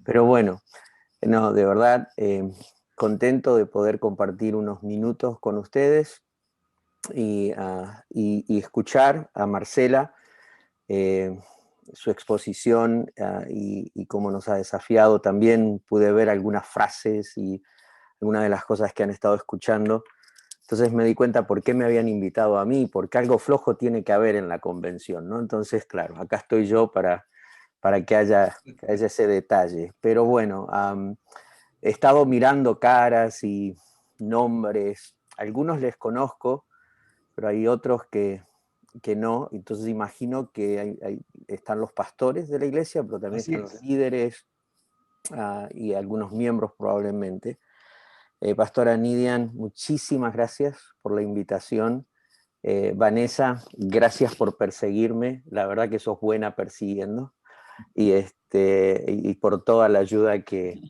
Pero bueno, no, de verdad, contento de poder compartir unos minutos con ustedes y escuchar a Marcela, eh, su exposición y cómo nos ha desafiado. También pude ver algunas frases y algunas de las cosas que han estado escuchando. Entonces me di cuenta por qué me habían invitado a mí, porque algo flojo tiene que haber en la convención, ¿no? Entonces, claro, acá estoy yo para que haya ese detalle. Pero bueno, he estado mirando caras y nombres. Algunos les conozco, pero hay otros que no. Entonces imagino que están los pastores de la iglesia, pero también Así están los es. líderes y algunos miembros probablemente. Pastora Nidian, muchísimas gracias por la invitación. Vanessa, gracias por perseguirme. La verdad que sos buena persiguiendo. Y por toda la ayuda que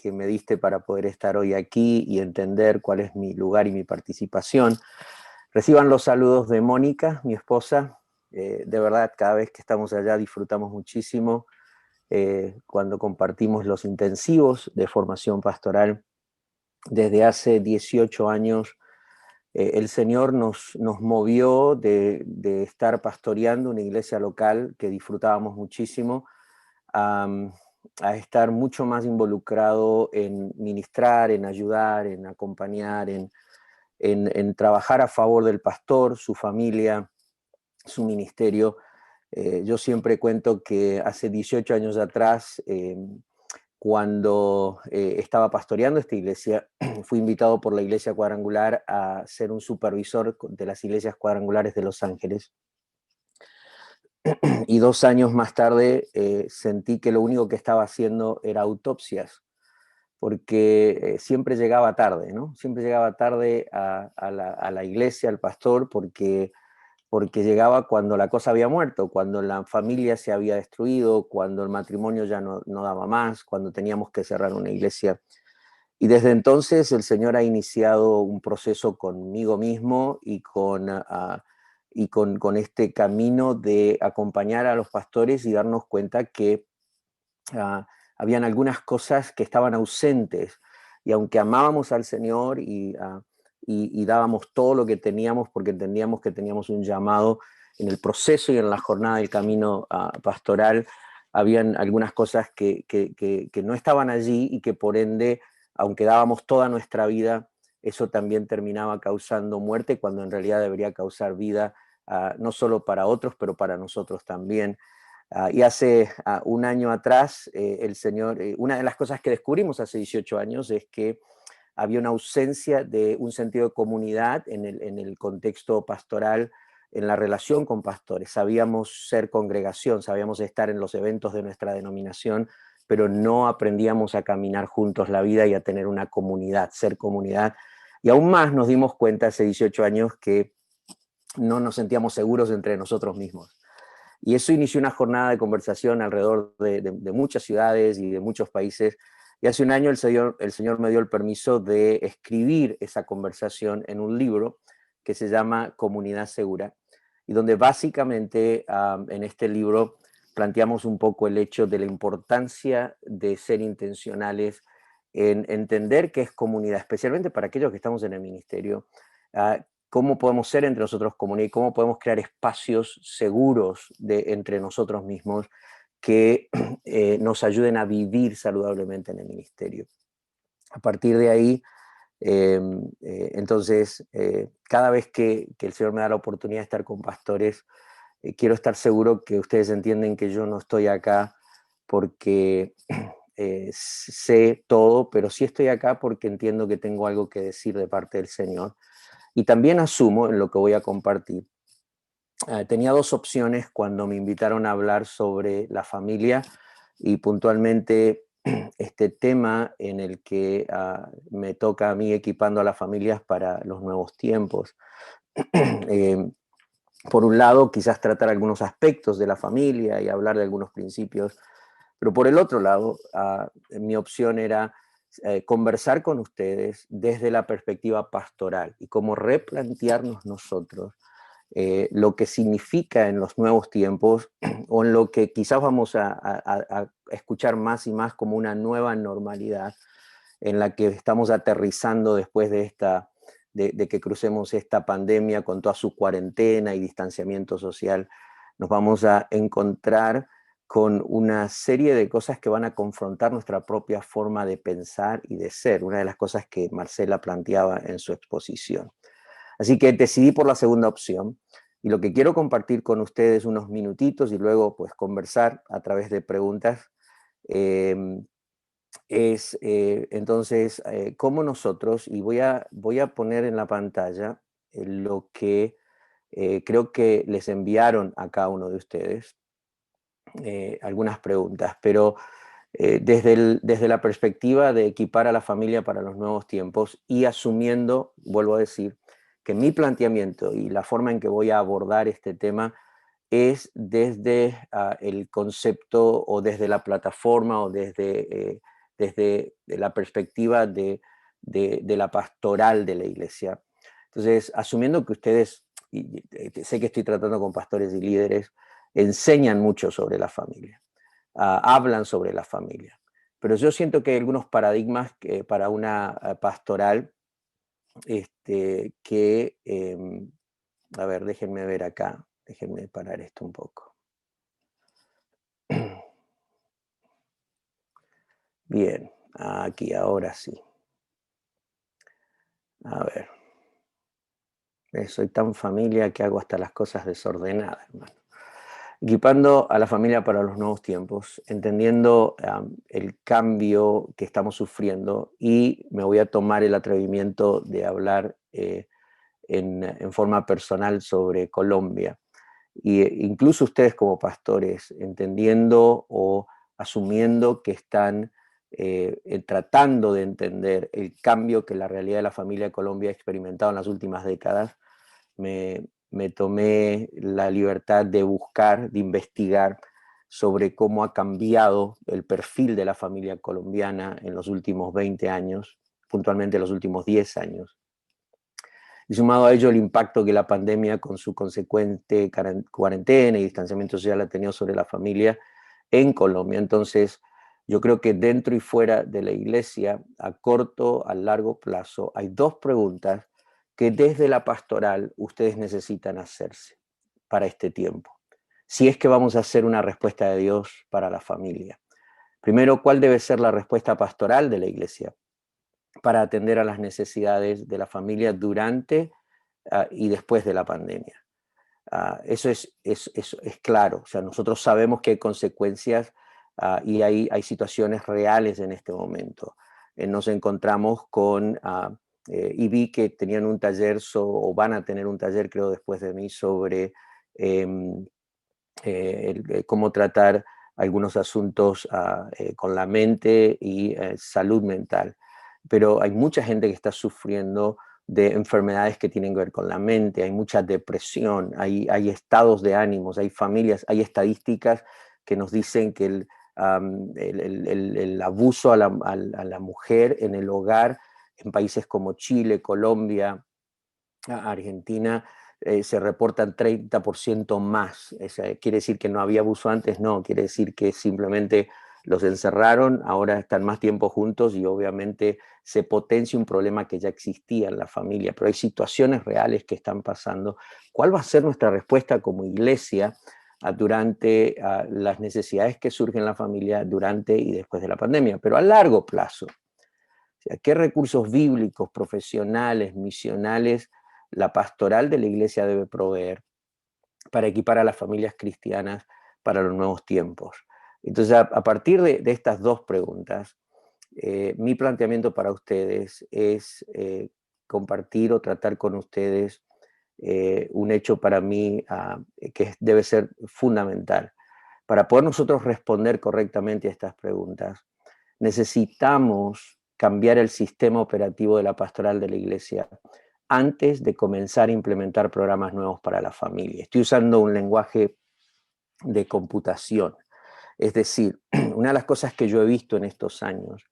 me diste para poder estar hoy aquí y entender cuál es mi lugar y mi participación. Reciban los saludos de Mónica, mi esposa. De verdad, cada vez que estamos allá disfrutamos muchísimo cuando compartimos los intensivos de formación pastoral. Desde hace 18 años el Señor nos movió de estar pastoreando una iglesia local que disfrutábamos muchísimo a, a estar mucho más involucrado en ministrar, en ayudar, en acompañar, en trabajar a favor del pastor, su familia, su ministerio. Yo siempre cuento que hace 18 años atrás, cuando estaba pastoreando esta iglesia, fui invitado por la iglesia cuadrangular a ser un supervisor de las iglesias cuadrangulares de Los Ángeles. Y 2 años más tarde sentí que lo único que estaba haciendo era autopsias, porque siempre llegaba tarde, ¿no? Siempre llegaba tarde a la iglesia, al pastor, porque llegaba cuando la cosa había muerto, cuando la familia se había destruido, cuando el matrimonio ya no daba más, cuando teníamos que cerrar una iglesia. Y desde entonces el Señor ha iniciado un proceso conmigo mismo con este camino de acompañar a los pastores y darnos cuenta que habían algunas cosas que estaban ausentes. Y aunque amábamos al Señor y dábamos todo lo que teníamos porque entendíamos que teníamos un llamado en el proceso y en la jornada del camino pastoral, habían algunas cosas que no estaban allí y que por ende, aunque dábamos toda nuestra vida, eso también terminaba causando muerte cuando en realidad debería causar vida, no solo para otros, pero para nosotros también. Y hace un año atrás, el Señor, una de las cosas que descubrimos hace 18 años es que había una ausencia de un sentido de comunidad en el contexto pastoral, en la relación con pastores. Sabíamos ser congregación, sabíamos estar en los eventos de nuestra denominación, pero no aprendíamos a caminar juntos la vida y a tener una comunidad, ser comunidad. Y aún más nos dimos cuenta hace 18 años que no nos sentíamos seguros entre nosotros mismos. Y eso inició una jornada de conversación alrededor de muchas ciudades y de muchos países. Y hace un año el Señor me dio el permiso de escribir esa conversación en un libro que se llama Comunidad Segura, y donde básicamente en este libro planteamos un poco el hecho de la importancia de ser intencionales en entender qué es comunidad, especialmente para aquellos que estamos en el ministerio, cómo podemos ser entre nosotros comunidad y cómo podemos crear espacios seguros entre nosotros mismos que nos ayuden a vivir saludablemente en el ministerio. A partir de ahí, entonces, cada vez que el Señor me da la oportunidad de estar con pastores, quiero estar seguro que ustedes entienden que yo no estoy acá porque sé todo, pero sí estoy acá porque entiendo que tengo algo que decir de parte del Señor. Y también asumo en lo que voy a compartir. Tenía dos opciones cuando me invitaron a hablar sobre la familia y puntualmente este tema en el que me toca a mí equipando a las familias para los nuevos tiempos. eh, por un lado, quizás tratar algunos aspectos de la familia y hablar de algunos principios, pero por el otro lado, mi opción era conversar con ustedes desde la perspectiva pastoral y cómo replantearnos nosotros lo que significa en los nuevos tiempos, o en lo que quizás vamos a escuchar más y más como una nueva normalidad, en la que estamos aterrizando después de que crucemos esta pandemia con toda su cuarentena y distanciamiento social. Nos vamos a encontrar con una serie de cosas que van a confrontar nuestra propia forma de pensar y de ser, una de las cosas que Marcela planteaba en su exposición. Así que decidí por la segunda opción, y lo que quiero compartir con ustedes unos minutitos y luego pues conversar a través de preguntas, entonces cómo nosotros, y voy a poner en la pantalla lo que creo que les enviaron a cada uno de ustedes, algunas preguntas, pero desde la perspectiva de equipar a la familia para los nuevos tiempos, y asumiendo, vuelvo a decir, que mi planteamiento y la forma en que voy a abordar este tema es desde el concepto, o desde la plataforma, o desde la perspectiva de la pastoral de la iglesia. Entonces, asumiendo que ustedes, y sé que estoy tratando con pastores y líderes, enseñan mucho sobre la familia, hablan sobre la familia, pero yo siento que hay algunos paradigmas que, para una pastoral, que, a ver, déjenme ver acá, déjenme parar esto un poco. Bien, aquí, ahora sí. A ver, soy tan familia que hago hasta las cosas desordenadas, hermano. Equipando a la familia para los nuevos tiempos, entendiendo el cambio que estamos sufriendo, y me voy a tomar el atrevimiento de hablar en forma personal sobre Colombia. Incluso ustedes como pastores, entendiendo o asumiendo que están tratando de entender el cambio que la realidad de la familia de Colombia ha experimentado en las últimas décadas, me tomé la libertad de buscar, de investigar sobre cómo ha cambiado el perfil de la familia colombiana en los últimos 20 años, puntualmente los últimos 10 años. Y sumado a ello el impacto que la pandemia, con su consecuente cuarentena y distanciamiento social, ha tenido sobre la familia en Colombia. Entonces, yo creo que dentro y fuera de la iglesia, a corto, a largo plazo, hay dos preguntas que desde la pastoral ustedes necesitan hacerse para este tiempo, si es que vamos a hacer una respuesta de Dios para la familia. Primero, ¿cuál debe ser la respuesta pastoral de la iglesia para atender a las necesidades de la familia durante y después de la pandemia? Eso es claro. O sea, nosotros sabemos que hay consecuencias y hay situaciones reales en este momento. Nos encontramos con, y vi que tenían un taller, o van a tener un taller, creo, después de mí, sobre cómo tratar algunos asuntos con la mente y salud mental. Pero hay mucha gente que está sufriendo de enfermedades que tienen que ver con la mente, hay mucha depresión, hay estados de ánimos, hay familias, hay estadísticas que nos dicen que el abuso a la mujer en el hogar en países como Chile, Colombia, Argentina, se reportan 30% más. ¿Quiere decir que no había abuso antes? No, quiere decir que simplemente los encerraron, ahora están más tiempo juntos y obviamente se potencia un problema que ya existía en la familia, pero hay situaciones reales que están pasando. ¿Cuál va a ser nuestra respuesta como iglesia durante las necesidades que surgen en la familia durante y después de la pandemia? Pero a largo plazo, o sea, ¿qué recursos bíblicos, profesionales, misionales la pastoral de la iglesia debe proveer para equipar a las familias cristianas para los nuevos tiempos? Entonces, a partir de estas dos preguntas, mi planteamiento para ustedes es compartir o tratar con ustedes un hecho para mí que debe ser fundamental. Para poder nosotros responder correctamente a estas preguntas, necesitamos cambiar el sistema operativo de la pastoral de la iglesia antes de comenzar a implementar programas nuevos para la familia. Estoy usando un lenguaje de computación. Es decir, una de las cosas que yo he visto en estos años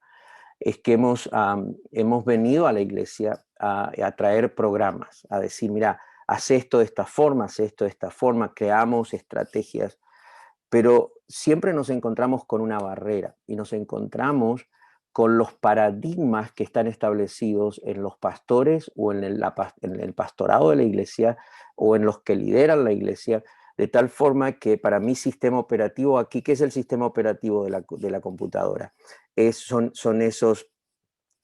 es que hemos venido a la iglesia a traer programas, a decir, mira, hace esto de esta forma, hace esto de esta forma, creamos estrategias, pero siempre nos encontramos con una barrera y nos encontramos con los paradigmas que están establecidos en los pastores o en el pastorado de la iglesia o en los que lideran la iglesia, de tal forma que para mí sistema operativo aquí, ¿qué es el sistema operativo de la computadora? Son esos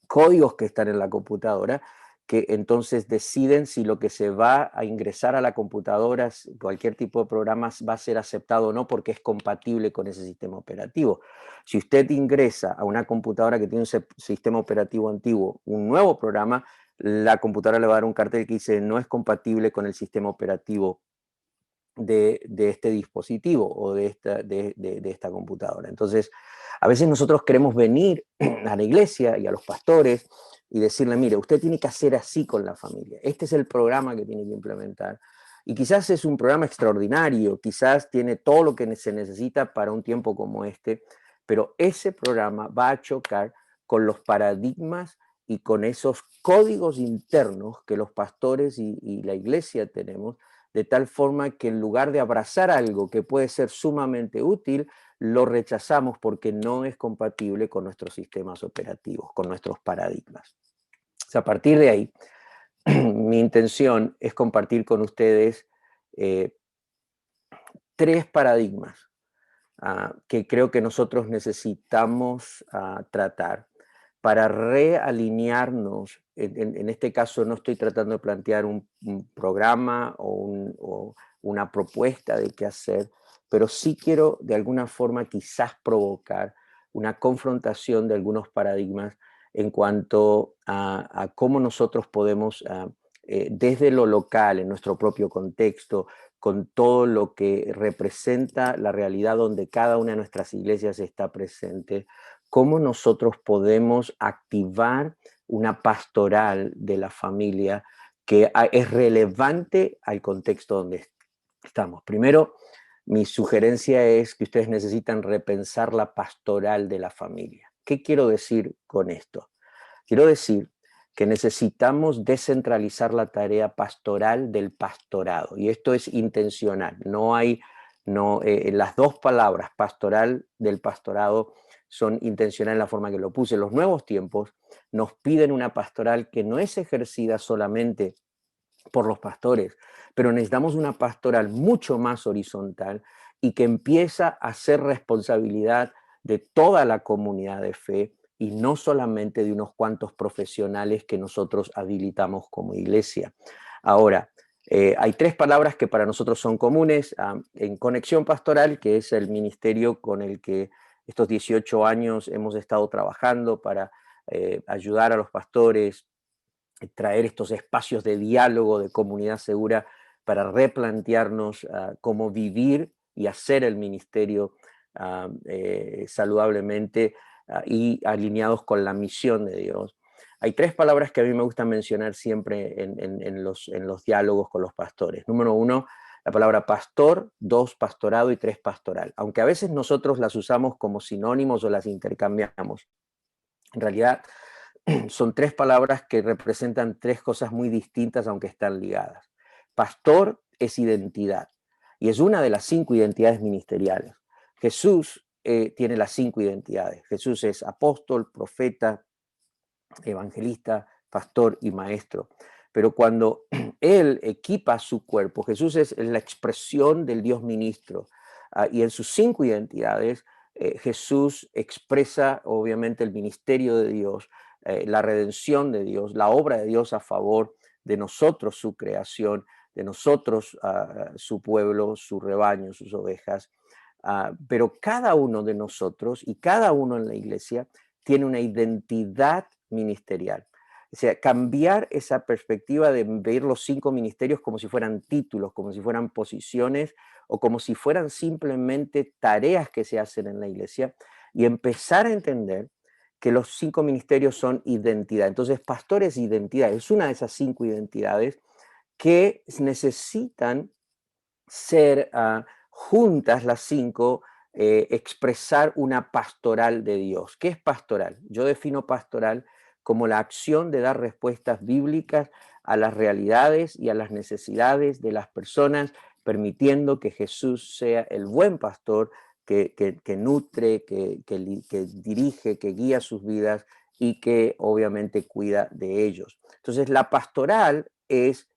códigos que están en la computadora que entonces deciden si lo que se va a ingresar a la computadora, cualquier tipo de programas, va a ser aceptado o no porque es compatible con ese sistema operativo. Si usted ingresa a una computadora que tiene un sistema operativo antiguo, un nuevo programa, la computadora le va a dar un cartel que dice no es compatible con el sistema operativo de este dispositivo o de esta computadora. Entonces, a veces nosotros queremos venir a la iglesia y a los pastores y decirle, mire, usted tiene que hacer así con la familia. Este es el programa que tiene que implementar. Y quizás es un programa extraordinario, quizás tiene todo lo que se necesita para un tiempo como este, pero ese programa va a chocar con los paradigmas y con esos códigos internos que los pastores y la iglesia tenemos, de tal forma que en lugar de abrazar algo que puede ser sumamente útil, lo rechazamos porque no es compatible con nuestros sistemas operativos, con nuestros paradigmas. O sea, a partir de ahí, mi intención es compartir con ustedes 3 paradigmas que creo que nosotros necesitamos tratar para realinearnos. En este caso no estoy tratando de plantear un programa o una propuesta de qué hacer, pero sí quiero de alguna forma quizás provocar una confrontación de algunos paradigmas en cuanto a cómo nosotros podemos, desde lo local, en nuestro propio contexto, con todo lo que representa la realidad donde cada una de nuestras iglesias está presente, cómo nosotros podemos activar una pastoral de la familia que es relevante al contexto donde estamos. Primero, mi sugerencia es que ustedes necesitan repensar la pastoral de la familia. ¿Qué quiero decir con esto? Quiero decir que necesitamos descentralizar la tarea pastoral del pastorado, y esto es intencional. Las dos palabras pastoral del pastorado son intencionales en la forma que lo puse. Los nuevos tiempos nos piden una pastoral que no es ejercida solamente por los pastores, pero necesitamos una pastoral mucho más horizontal y que empieza a ser responsabilidad de toda la comunidad de fe y no solamente de unos cuantos profesionales que nosotros habilitamos como iglesia. Ahora, hay 3 palabras que para nosotros son comunes en Conexión Pastoral, que es el ministerio con el que estos 18 años hemos estado trabajando para ayudar a los pastores, traer estos espacios de diálogo, de comunidad segura, para replantearnos cómo vivir y hacer el ministerio saludablemente y alineados con la misión de Dios. Hay 3 palabras que a mí me gusta mencionar siempre en los diálogos con los pastores. Número 1, la palabra pastor; 2, pastorado; y 3, pastoral. Aunque a veces nosotros las usamos como sinónimos o las intercambiamos, en realidad son 3 palabras que representan 3 cosas muy distintas, aunque están ligadas. Pastor es identidad, y es una de las 5 identidades ministeriales. Jesús tiene las 5 identidades. Jesús es apóstol, profeta, evangelista, pastor y maestro. Pero cuando Él equipa su cuerpo, Jesús es la expresión del Dios ministro. Y en sus 5 identidades, Jesús expresa obviamente el ministerio de Dios, la redención de Dios, la obra de Dios a favor de nosotros, su creación, de nosotros, su pueblo, su rebaño, sus ovejas. Pero cada uno de nosotros y cada uno en la iglesia tiene una identidad ministerial. O sea, cambiar esa perspectiva de ver los 5 ministerios como si fueran títulos, como si fueran posiciones o como si fueran simplemente tareas que se hacen en la iglesia, y empezar a entender que los 5 ministerios son identidad. Entonces, pastor es identidad, es una de esas 5 identidades que necesitan ser juntas las 5, expresar una pastoral de Dios. ¿Qué es pastoral? Yo defino pastoral como la acción de dar respuestas bíblicas a las realidades y a las necesidades de las personas, permitiendo que Jesús sea el buen pastor que nutre, que dirige, que guía sus vidas y que obviamente cuida de ellos. Entonces, la pastoral es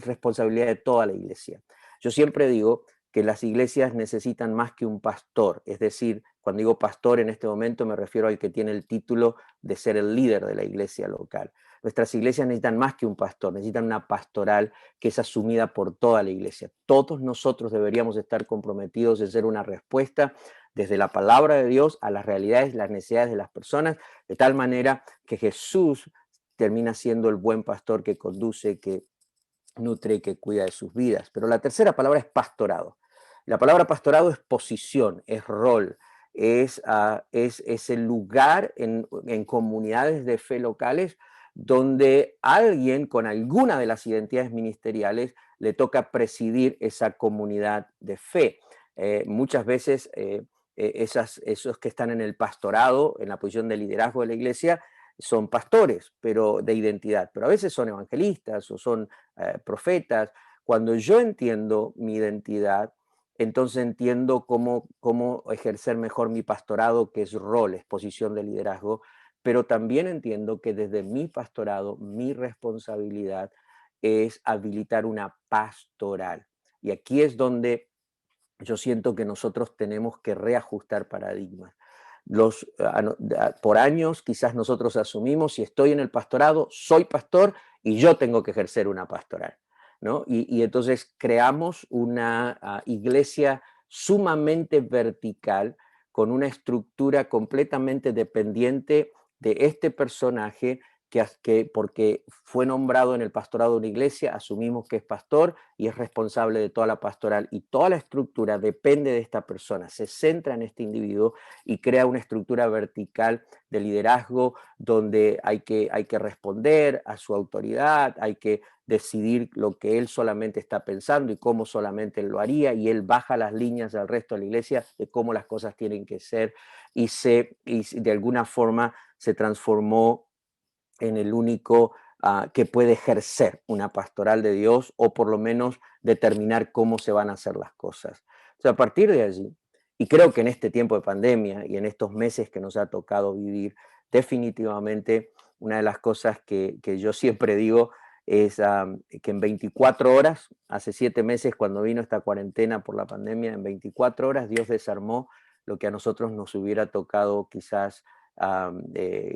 responsabilidad de toda la iglesia. Yo siempre digo que las iglesias necesitan más que un pastor, es decir, cuando digo pastor en este momento me refiero al que tiene el título de ser el líder de la iglesia local. Nuestras iglesias necesitan más que un pastor, necesitan una pastoral que es asumida por toda la iglesia. Todos nosotros deberíamos estar comprometidos en ser una respuesta desde la palabra de Dios a las realidades, las necesidades de las personas, de tal manera que Jesús termina siendo el buen pastor que conduce, que nutre y que cuida de sus vidas. Pero la tercera palabra es pastorado. La palabra pastorado es posición, es rol, es el lugar en comunidades de fe locales donde alguien con alguna de las identidades ministeriales le toca presidir esa comunidad de fe. Muchas veces esos que están en el pastorado, en la posición de liderazgo de la iglesia, son pastores, pero de identidad, pero a veces son evangelistas o son profetas. Cuando yo entiendo mi identidad, entonces entiendo cómo ejercer mejor mi pastorado, que es rol, es posición de liderazgo, pero también entiendo que desde mi pastorado, mi responsabilidad es habilitar una pastoral. Y aquí es donde yo siento que nosotros tenemos que reajustar paradigmas. Por años quizás nosotros asumimos, si estoy en el pastorado, soy pastor y yo tengo que ejercer una pastoral, ¿no? Y entonces creamos una iglesia sumamente vertical, con una estructura completamente dependiente de este personaje porque fue nombrado en el pastorado de una iglesia, asumimos que es pastor y es responsable de toda la pastoral, y toda la estructura depende de esta persona, se centra en este individuo y crea una estructura vertical de liderazgo donde hay que responder a su autoridad, hay que decidir lo que él solamente está pensando y cómo solamente él lo haría, y él baja las líneas al resto de la iglesia de cómo las cosas tienen que ser, y de alguna forma se transformó en el único que puede ejercer una pastoral de Dios, o por lo menos determinar cómo se van a hacer las cosas. O sea, a partir de allí, y creo que en este tiempo de pandemia y en estos meses que nos ha tocado vivir, definitivamente una de las cosas que yo siempre digo es que en 24 horas, hace 7 meses cuando vino esta cuarentena por la pandemia, en 24 horas Dios desarmó lo que a nosotros nos hubiera tocado quizás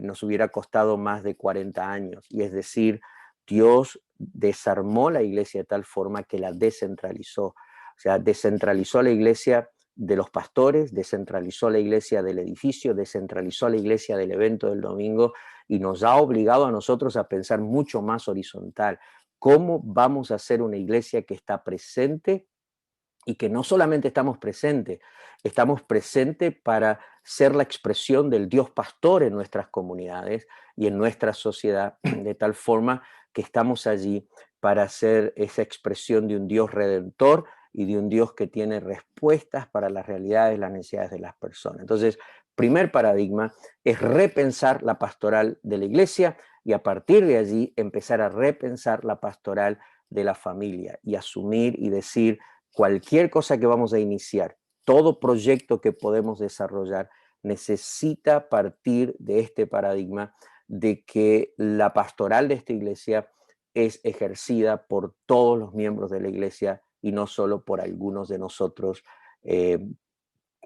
nos hubiera costado más de 40 años. Y es decir, Dios desarmó la iglesia de tal forma que la descentralizó. O sea, descentralizó la iglesia de los pastores, descentralizó la iglesia del edificio, descentralizó la iglesia del evento del domingo, y nos ha obligado a nosotros a pensar mucho más horizontal. ¿Cómo vamos a hacer una iglesia que está presente y que no solamente estamos presentes para ser la expresión del Dios pastor en nuestras comunidades y en nuestra sociedad, de tal forma que estamos allí para ser esa expresión de un Dios redentor y de un Dios que tiene respuestas para las realidades, las necesidades de las personas? Entonces, primer paradigma es repensar la pastoral de la iglesia, y a partir de allí empezar a repensar la pastoral de la familia y asumir y decir: cualquier cosa que vamos a iniciar, todo proyecto que podemos desarrollar, necesita partir de este paradigma de que la pastoral de esta iglesia es ejercida por todos los miembros de la iglesia y no solo por algunos de nosotros eh,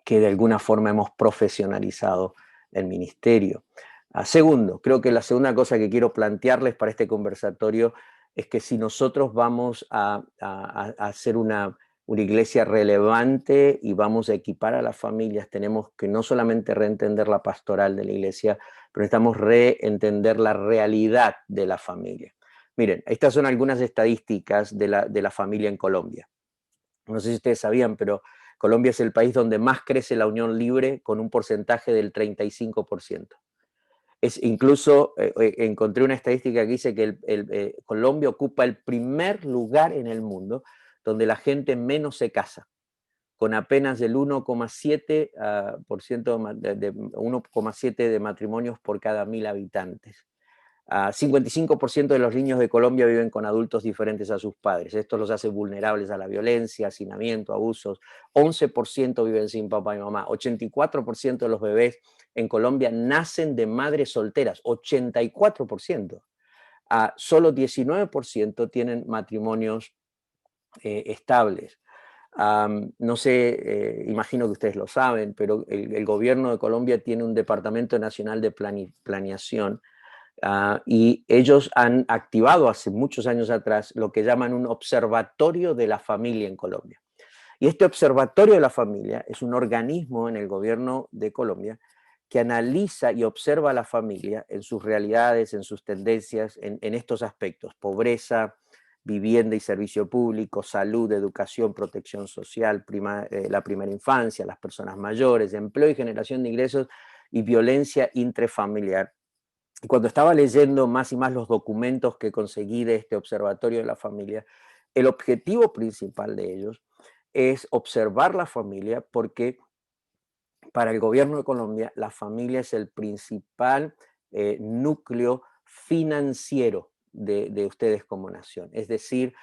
que de alguna forma hemos profesionalizado el ministerio. Segundo, creo que la segunda cosa que quiero plantearles para este conversatorio es que si nosotros vamos a hacer una iglesia relevante y vamos a equipar a las familias, tenemos que no solamente reentender la pastoral de la iglesia, pero necesitamos reentender la realidad de la familia. Miren, estas son algunas estadísticas de la familia en Colombia. No sé si ustedes sabían, pero Colombia es el país donde más crece la unión libre, con un porcentaje del 35%. Incluso encontré una estadística que dice que Colombia ocupa el primer lugar en el mundo donde la gente menos se casa, con apenas el 1,7% de 1,7 de matrimonios por cada 1000 habitantes. 55% de los niños de Colombia viven con adultos diferentes a sus padres. Esto los hace vulnerables a la violencia, hacinamiento, abusos. 11% viven sin papá y mamá. 84% de los bebés en Colombia nacen de madres solteras. 84%. Solo 19% tienen matrimonios estables. No sé, imagino que ustedes lo saben, pero el gobierno de Colombia tiene un Departamento Nacional de Planeación. Y ellos han activado hace muchos años atrás lo que llaman un observatorio de la familia en Colombia. Y este observatorio de la familia es un organismo en el gobierno de Colombia que analiza y observa a la familia en sus realidades, en sus tendencias, en estos aspectos: pobreza, vivienda y servicio público, salud, educación, protección social, la primera infancia, las personas mayores, empleo y generación de ingresos y violencia intrafamiliar. Y cuando estaba leyendo más y más los documentos que conseguí de este observatorio de la familia, el objetivo principal de ellos es observar la familia, porque para el gobierno de Colombia la familia es el principal núcleo financiero de ustedes como nación. Es decir,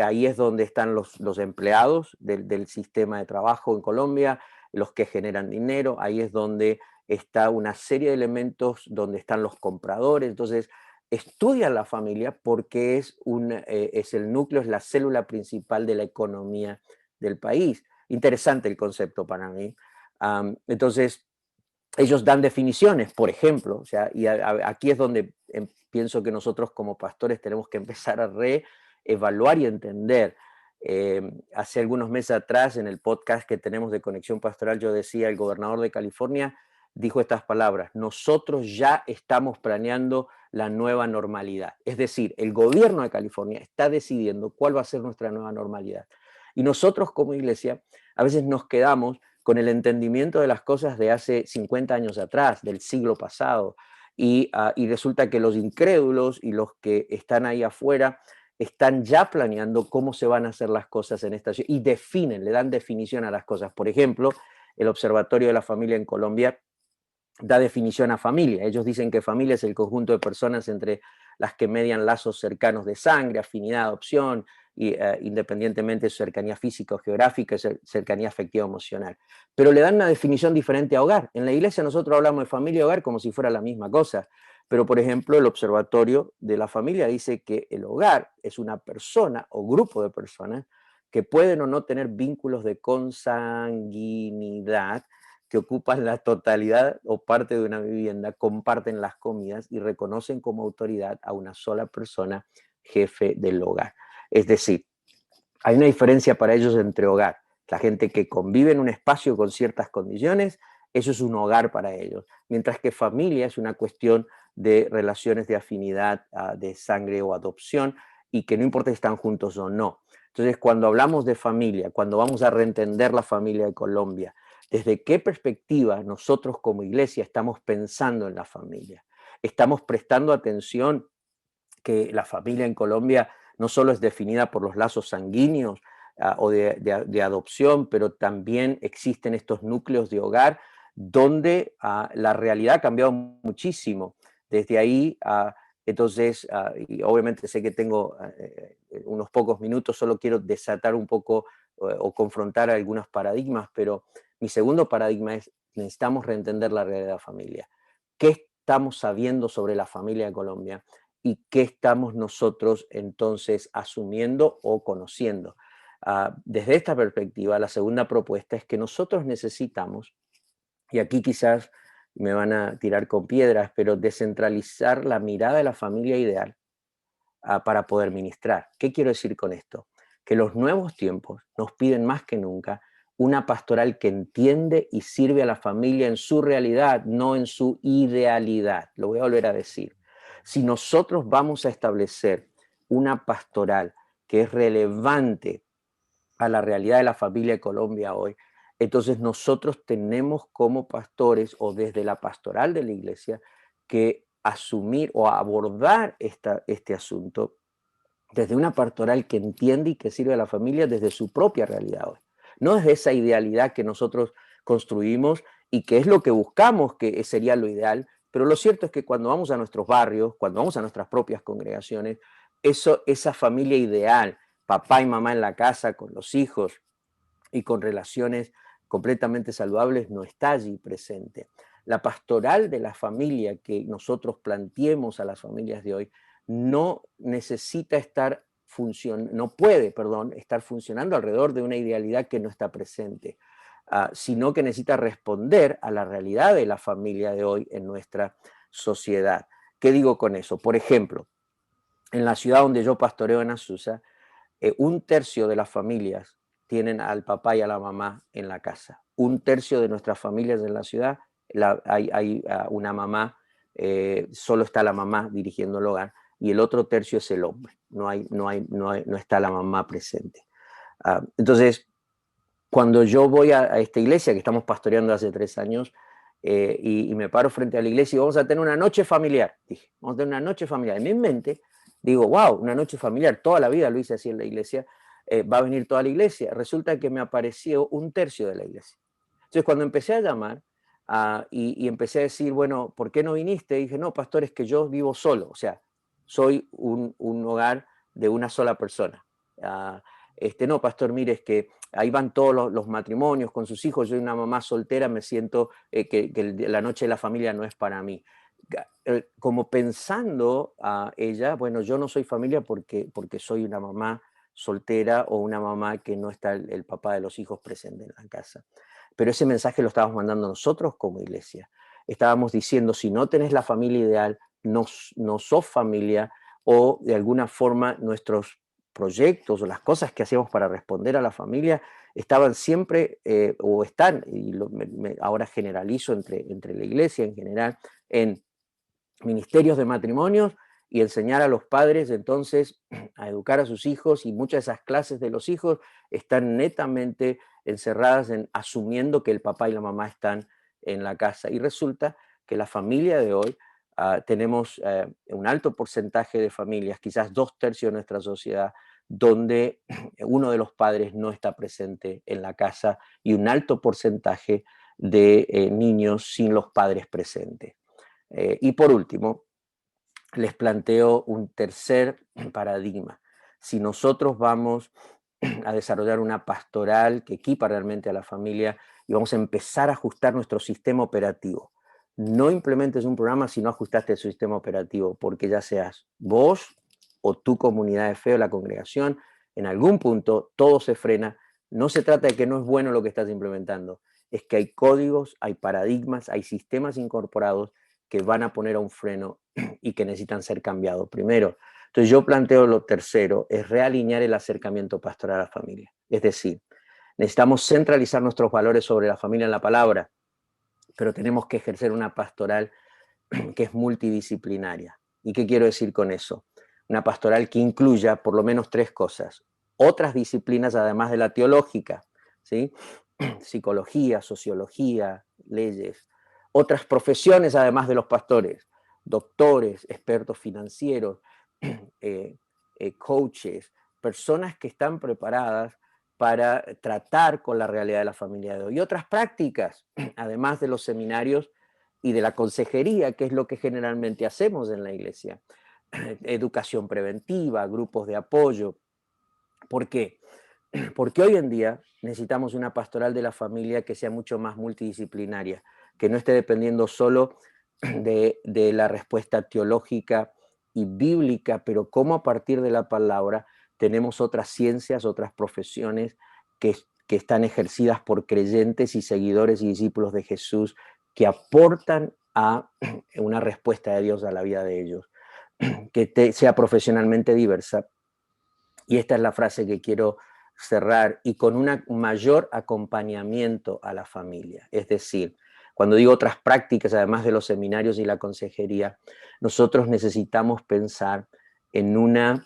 ahí es donde están los empleados del sistema de trabajo en Colombia, los que generan dinero. Ahí es donde está una serie de elementos, donde están los compradores. Entonces, estudian la familia porque es el núcleo, es la célula principal de la economía del país. Interesante el concepto para mí. Entonces, ellos dan definiciones, por ejemplo, o sea, y aquí es donde pienso que nosotros como pastores tenemos que empezar a reevaluar y entender. Hace algunos meses atrás, en el podcast que tenemos de Conexión Pastoral, yo decía: el gobernador de California dijo estas palabras: nosotros ya estamos planeando la nueva normalidad. Es decir, el gobierno de California está decidiendo cuál va a ser nuestra nueva normalidad. Y nosotros como iglesia a veces nos quedamos con el entendimiento de las cosas de hace 50 años atrás, del siglo pasado, y resulta que los incrédulos y los que están ahí afuera están ya planeando cómo se van a hacer las cosas en esta ciudad y le dan definición a las cosas. Por ejemplo, el Observatorio de la Familia en Colombia da definición a familia. Ellos dicen que familia es el conjunto de personas entre las que median lazos cercanos de sangre, afinidad, adopción, y, independientemente de su cercanía física o geográfica, cercanía afectiva o emocional. Pero le dan una definición diferente a hogar. En la iglesia nosotros hablamos de familia y hogar como si fuera la misma cosa. Pero, por ejemplo, el Observatorio de la Familia dice que el hogar es una persona o grupo de personas que pueden o no tener vínculos de consanguinidad, que ocupan la totalidad o parte de una vivienda, comparten las comidas y reconocen como autoridad a una sola persona, jefe del hogar. Es decir, hay una diferencia para ellos entre hogar. La gente que convive en un espacio con ciertas condiciones, eso es un hogar para ellos. Mientras que familia es una cuestión de relaciones de afinidad, de sangre o adopción, y que no importa si están juntos o no. Entonces, cuando hablamos de familia, cuando vamos a reentender la familia de Colombia, ¿desde qué perspectiva nosotros como iglesia estamos pensando en la familia? ¿Estamos prestando atención que la familia en Colombia no solo es definida por los lazos sanguíneos o de adopción, pero también existen estos núcleos de hogar donde la realidad ha cambiado muchísimo? Desde ahí, entonces, y obviamente sé que tengo unos pocos minutos, solo quiero desatar un poco o confrontar algunos paradigmas, pero mi segundo paradigma es: necesitamos reentender la realidad de la familia. ¿Qué estamos sabiendo sobre la familia de Colombia? ¿Y qué estamos nosotros entonces asumiendo o conociendo? Desde esta perspectiva, la segunda propuesta es que nosotros necesitamos, y aquí quizás me van a tirar con piedras, pero descentralizar la mirada de la familia ideal para poder ministrar. ¿Qué quiero decir con esto? Que los nuevos tiempos nos piden más que nunca una pastoral que entiende y sirve a la familia en su realidad, no en su idealidad. Lo voy a volver a decir. Si nosotros vamos a establecer una pastoral que es relevante a la realidad de la familia de Colombia hoy, entonces nosotros tenemos como pastores o desde la pastoral de la iglesia que asumir o abordar este asunto desde una pastoral que entiende y que sirve a la familia desde su propia realidad hoy. No desde esa idealidad que nosotros construimos y que es lo que buscamos, que sería lo ideal, Pero lo cierto es que cuando vamos a nuestros barrios, cuando vamos a nuestras propias congregaciones, esa familia ideal, papá y mamá en la casa con los hijos y con relaciones completamente saludables, no está allí presente. La pastoral de la familia que nosotros planteemos a las familias de hoy no necesita estar no puede, perdón, estar funcionando alrededor de una idealidad que no está presente, sino que necesita responder a la realidad de la familia de hoy en nuestra sociedad. ¿Qué digo con eso? Por ejemplo, en la ciudad donde yo pastoreo en Azusa, un tercio de las familias tienen al papá y a la mamá en la casa. Un tercio de nuestras familias en la ciudad hay una mamá, solo está la mamá dirigiendo el hogar, y el otro tercio es el hombre. No está la mamá presente. Entonces, cuando yo voy a esta iglesia que estamos pastoreando hace 3 años, y me paro frente a la iglesia y vamos a tener una noche familiar, dije, vamos a tener una noche familiar. En mi mente digo, wow, una noche familiar, toda la vida lo hice así en la iglesia, va a venir toda la iglesia. Resulta que me apareció un tercio de la iglesia. Entonces, cuando empecé a llamar y empecé a decir, bueno, ¿por qué no viniste? Dije, no, pastor, es que yo vivo solo, o sea, soy un hogar de una sola persona. No, pastor, mire, es que ahí van todos los matrimonios con sus hijos, yo soy una mamá soltera, me siento que la noche de la familia no es para mí. Como pensando a ella, bueno, yo no soy familia porque soy una mamá soltera o una mamá que no está el papá de los hijos presente en la casa. Pero ese mensaje lo estábamos mandando nosotros como iglesia. Estábamos diciendo, si no tenés la familia ideal, no sos familia, o de alguna forma nuestros proyectos o las cosas que hacíamos para responder a la familia estaban siempre, o están, y ahora generalizo entre la iglesia en general, en ministerios de matrimonios y enseñar a los padres entonces a educar a sus hijos, y muchas de esas clases de los hijos están netamente encerradas en asumiendo que el papá y la mamá están en la casa. Y resulta que la familia de hoy, tenemos un alto porcentaje de familias, quizás 2/3 de nuestra sociedad, donde uno de los padres no está presente en la casa, y un alto porcentaje de niños sin los padres presentes. Y por último, les planteo un tercer paradigma. Si nosotros vamos a desarrollar una pastoral que equipa realmente a la familia y vamos a empezar a ajustar nuestro sistema operativo, no implementes un programa si no ajustaste el sistema operativo, porque ya seas vos o tu comunidad de fe o la congregación, en algún punto todo se frena. No se trata de que no es bueno lo que estás implementando, es que hay códigos, hay paradigmas, hay sistemas incorporados que van a poner a un freno y que necesitan ser cambiados primero. Entonces yo planteo lo tercero, es realinear el acercamiento pastoral a la familia. Es decir, necesitamos centralizar nuestros valores sobre la familia en la palabra, pero tenemos que ejercer una pastoral que es multidisciplinaria. ¿Y qué quiero decir con eso? Una pastoral que incluya por lo menos 3 cosas. Otras disciplinas además de la teológica, ¿sí? Psicología, sociología, leyes. Otras profesiones además de los pastores, doctores, expertos financieros, coaches, personas que están preparadas para tratar con la realidad de la familia de hoy. Y otras prácticas, además de los seminarios y de la consejería, que es lo que generalmente hacemos en la iglesia. Educación preventiva, grupos de apoyo. ¿Por qué? Porque hoy en día necesitamos una pastoral de la familia que sea mucho más multidisciplinaria, que no esté dependiendo solo de la respuesta teológica y bíblica, pero cómo a partir de la palabra tenemos otras ciencias, otras profesiones que están ejercidas por creyentes y seguidores y discípulos de Jesús, que aportan a una respuesta de Dios a la vida de ellos, que sea profesionalmente diversa. Y esta es la frase que quiero cerrar, y con un mayor acompañamiento a la familia. Es decir, cuando digo otras prácticas, además de los seminarios y la consejería, nosotros necesitamos pensar en una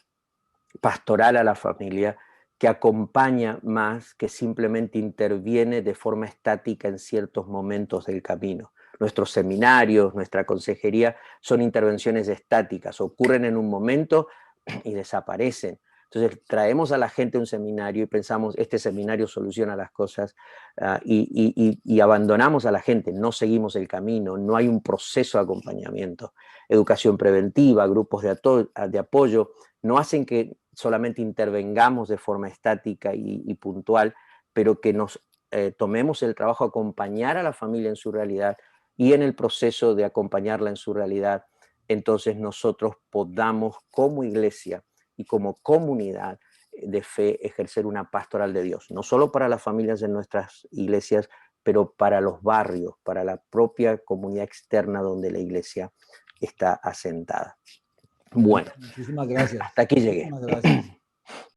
pastoral a la familia que acompaña más que simplemente interviene de forma estática en ciertos momentos del camino. Nuestros seminarios, nuestra consejería son intervenciones estáticas, ocurren en un momento y desaparecen. Entonces traemos a la gente a un seminario y pensamos, este seminario soluciona las cosas, y abandonamos a la gente, no seguimos el camino, no hay un proceso de acompañamiento. Educación preventiva, grupos de apoyo, no hacen que solamente intervengamos de forma estática y puntual, pero que nos tomemos el trabajo de acompañar a la familia en su realidad, y en el proceso de acompañarla en su realidad, entonces nosotros podamos como iglesia y como comunidad de fe ejercer una pastoral de Dios, no solo para las familias en nuestras iglesias, pero para los barrios, para la propia comunidad externa donde la iglesia está asentada. Bueno, muchísimas gracias. hasta aquí llegué. Muchísimas gracias.